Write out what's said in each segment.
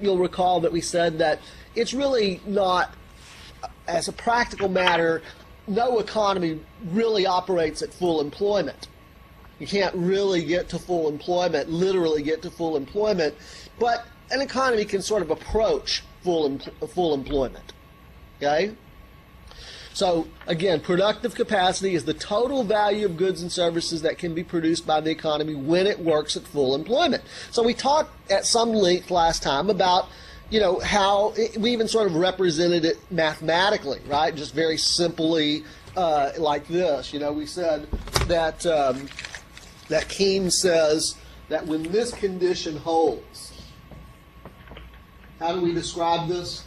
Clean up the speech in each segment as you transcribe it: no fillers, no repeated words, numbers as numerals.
you'll recall that we said that it's really not, as a practical matter, no economy really operates at full employment. You can't really get to full employment, literally get to full employment, but an economy can sort of approach full employment. Okay? So, again, productive capacity is the total value of goods and services that can be produced by the economy when it works at full employment. So we talked at some length last time about, how we even sort of represented it mathematically, right? Just very simply like this. We said that that Keynes says that when this condition holds, how do we describe this?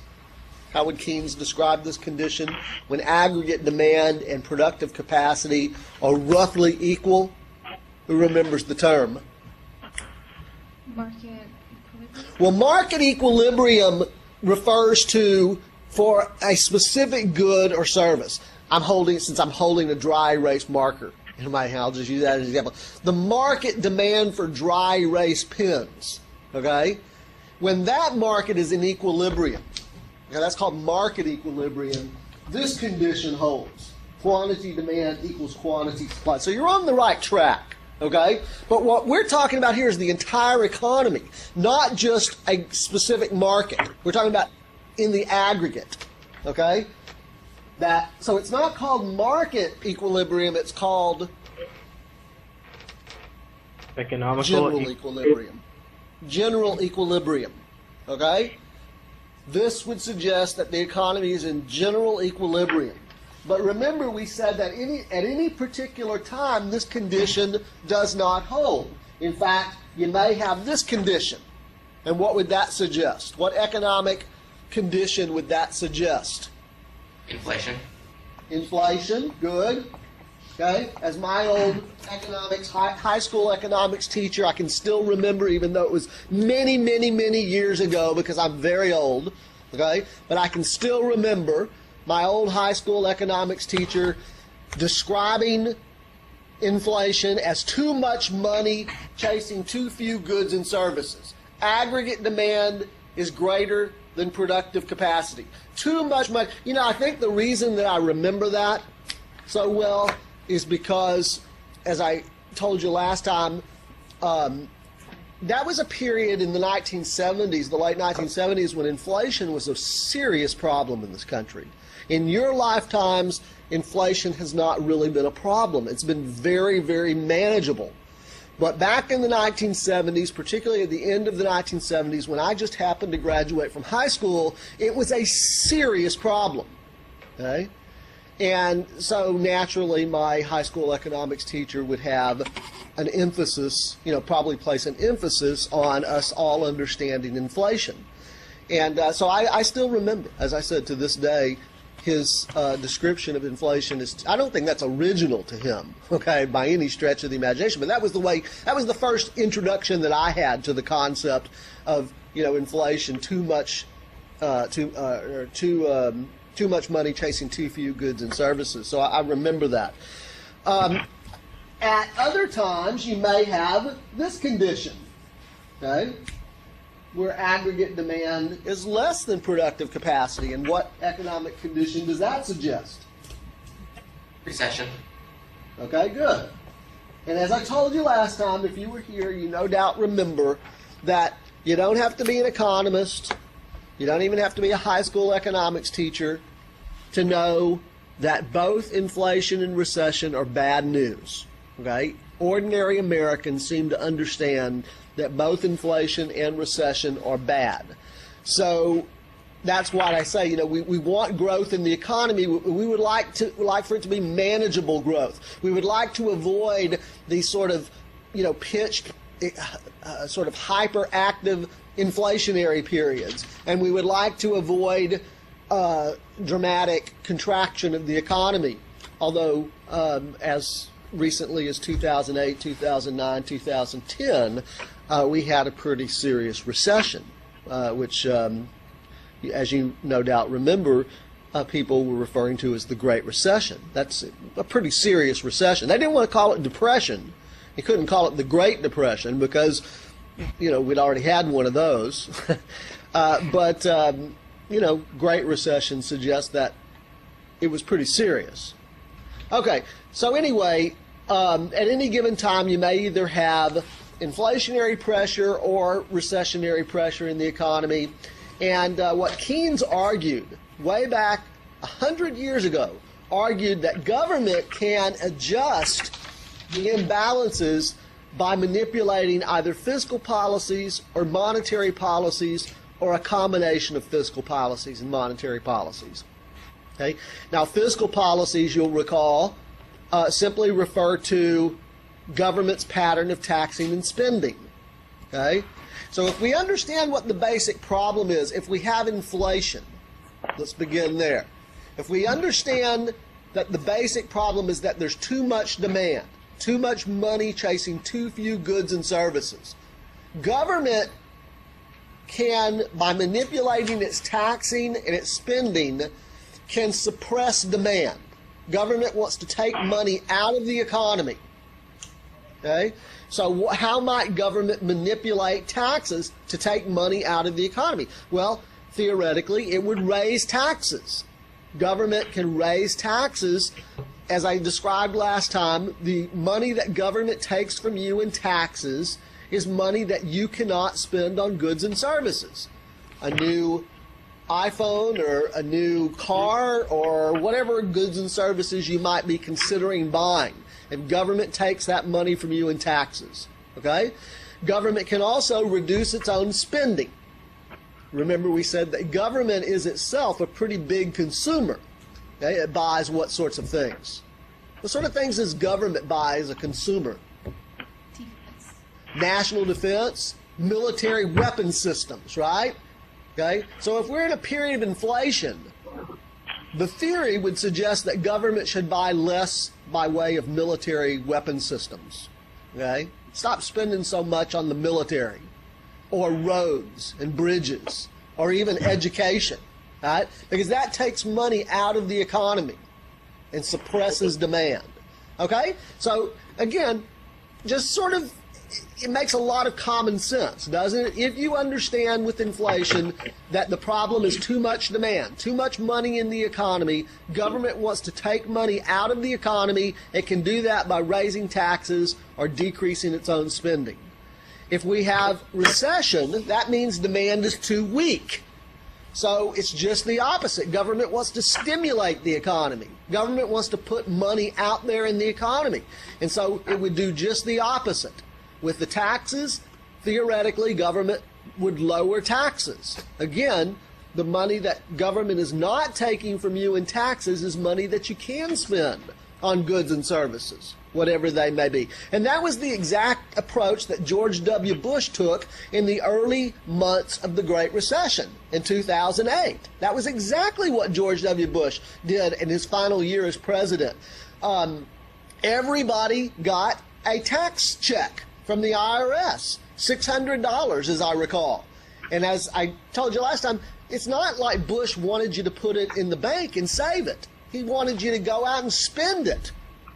How would Keynes describe this condition? When aggregate demand and productive capacity are roughly equal? Who remembers the term? Market equilibrium. Well, market equilibrium refers to for a specific good or service. Since I'm holding a dry erase marker in my hand, I'll just use that as an example. The market demand for dry erase pens, okay? When that market is in equilibrium, now that's called market equilibrium, this condition holds. Quantity demand equals quantity supply. So you're on the right track, okay? But what we're talking about here is the entire economy, not just a specific market. We're talking about in the aggregate, okay? So it's not called market equilibrium, it's called general equilibrium. General equilibrium, okay? This would suggest that the economy is in general equilibrium. But remember, we said that at any particular time, this condition does not hold. In fact, you may have this condition. And what would that suggest? What economic condition would that suggest? Inflation. Inflation, good. Okay, as my old high school economics teacher, I can still remember, even though it was many, many, many years ago, because I'm very old, okay, but I can still remember my old high school economics teacher describing inflation as too much money chasing too few goods and services. Aggregate demand is greater than productive capacity. Too much money. I think the reason that I remember that so well is because, as I told you last time, that was a period in the 1970s, the late 1970s, when inflation was a serious problem in this country. In your lifetimes, inflation has not really been a problem. It's been very, very manageable. But back in the 1970s, particularly at the end of the 1970s, when I just happened to graduate from high school, it was a serious problem. Okay? And so naturally, my high school economics teacher would have an emphasis, probably place an emphasis on us all understanding inflation. And so I still remember, as I said, to this day, his description of inflation is, I don't think that's original to him, okay, by any stretch of the imagination, but that was the first introduction that I had to the concept of, inflation, too much money chasing too few goods and services. So I remember that. At other times, you may have this condition, okay, where aggregate demand is less than productive capacity. And what economic condition does that suggest? Recession. Okay, good. And as I told you last time, if you were here, you no doubt remember that you don't have to be an economist, you don't even have to be a high school economics teacher to know that both inflation and recession are bad news. Okay? Ordinary Americans seem to understand that both inflation and recession are bad. So that's why I say, we want growth in the economy. We would like for it to be manageable growth. We would like to avoid these sort of, pitched, sort of hyperactive inflationary periods. And we would like to avoid dramatic contraction of the economy. Although, as recently as 2008, 2009, 2010, we had a pretty serious recession, which, as you no doubt remember, people were referring to as the Great Recession. That's a pretty serious recession. They didn't want to call it depression. They couldn't call it the Great Depression because, we'd already had one of those. But you know, Great Recession suggests that it was pretty serious. Okay, so anyway, at any given time, you may either have inflationary pressure or recessionary pressure in the economy. And what Keynes argued way back 100 years ago, argued that government can adjust the imbalances by manipulating either fiscal policies or monetary policies or a combination of fiscal policies and monetary policies. Okay? Now, fiscal policies, you'll recall, simply refer to government's pattern of taxing and spending. Okay? So if we understand what the basic problem is, if we have inflation, let's begin there. If we understand that the basic problem is that there's too much demand, too much money chasing too few goods and services, government can, by manipulating its taxing and its spending, can suppress demand. Government wants to take money out of the economy. Okay? So how might government manipulate taxes to take money out of the economy? Well, theoretically, it would raise taxes. Government can raise taxes. As I described last time, the money that government takes from you in taxes is money that you cannot spend on goods and services. A new iPhone or a new car or whatever goods and services you might be considering buying. If government takes that money from you in taxes, okay? Government can also reduce its own spending. Remember, we said that government is itself a pretty big consumer. Okay? It buys what sorts of things? What sort of things does government buy as a consumer? Defense. National defense, military weapon systems, right? Okay? So if we're in a period of inflation, the theory would suggest that government should buy less by way of military weapon systems. Okay? Stop spending so much on the military, or roads and bridges, or even education, right? Because that takes money out of the economy and suppresses demand. Okay? So again, just sort of, it makes a lot of common sense, doesn't it? If you understand with inflation that the problem is too much demand, too much money in the economy, government wants to take money out of the economy, it can do that by raising taxes or decreasing its own spending. If we have recession, that means demand is too weak. So it's just the opposite. Government wants to stimulate the economy. Government wants to put money out there in the economy. And so it would do just the opposite. With the taxes, theoretically, government would lower taxes. Again, the money that government is not taking from you in taxes is money that you can spend on goods and services, whatever they may be. And that was the exact approach that George W. Bush took in the early months of the Great Recession in 2008. That was exactly what George W. Bush did in his final year as president. Everybody got a tax check from the IRS, $600 as I recall. And as I told you last time, it's not like Bush wanted you to put it in the bank and save it. He wanted you to go out and spend it.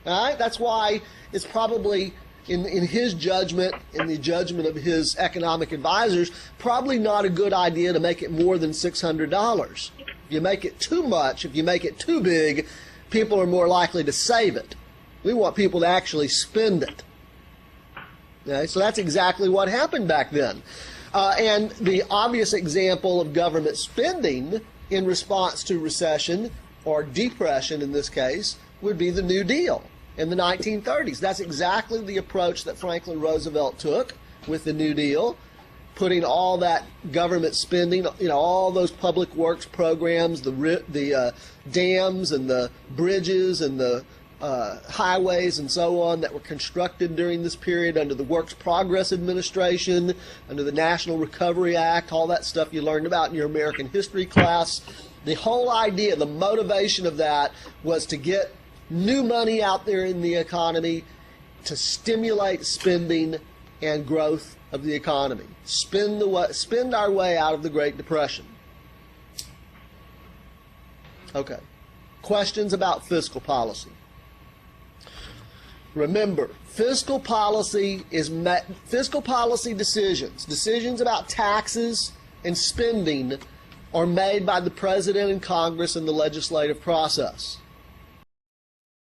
All right? That's why it's probably, in his judgment, in the judgment of his economic advisors, probably not a good idea to make it more than $600. If you make it too much, if you make it too big, people are more likely to save it. We want people to actually spend it. Okay? So that's exactly what happened back then. And the obvious example of government spending in response to recession, or depression in this case, would be the New Deal in the 1930s. That's exactly the approach that Franklin Roosevelt took with the New Deal, putting all that government spending, all those public works programs, the dams and the bridges and the highways and so on that were constructed during this period under the Works Progress Administration, under the National Recovery Act, all that stuff you learned about in your American history class. The whole idea, the motivation of that was to get new money out there in the economy to stimulate spending and growth of the economy. Spend our way out of the Great Depression. Okay. Questions about fiscal policy? Remember, fiscal policy decisions about taxes and spending are made by the president and Congress and the legislative process.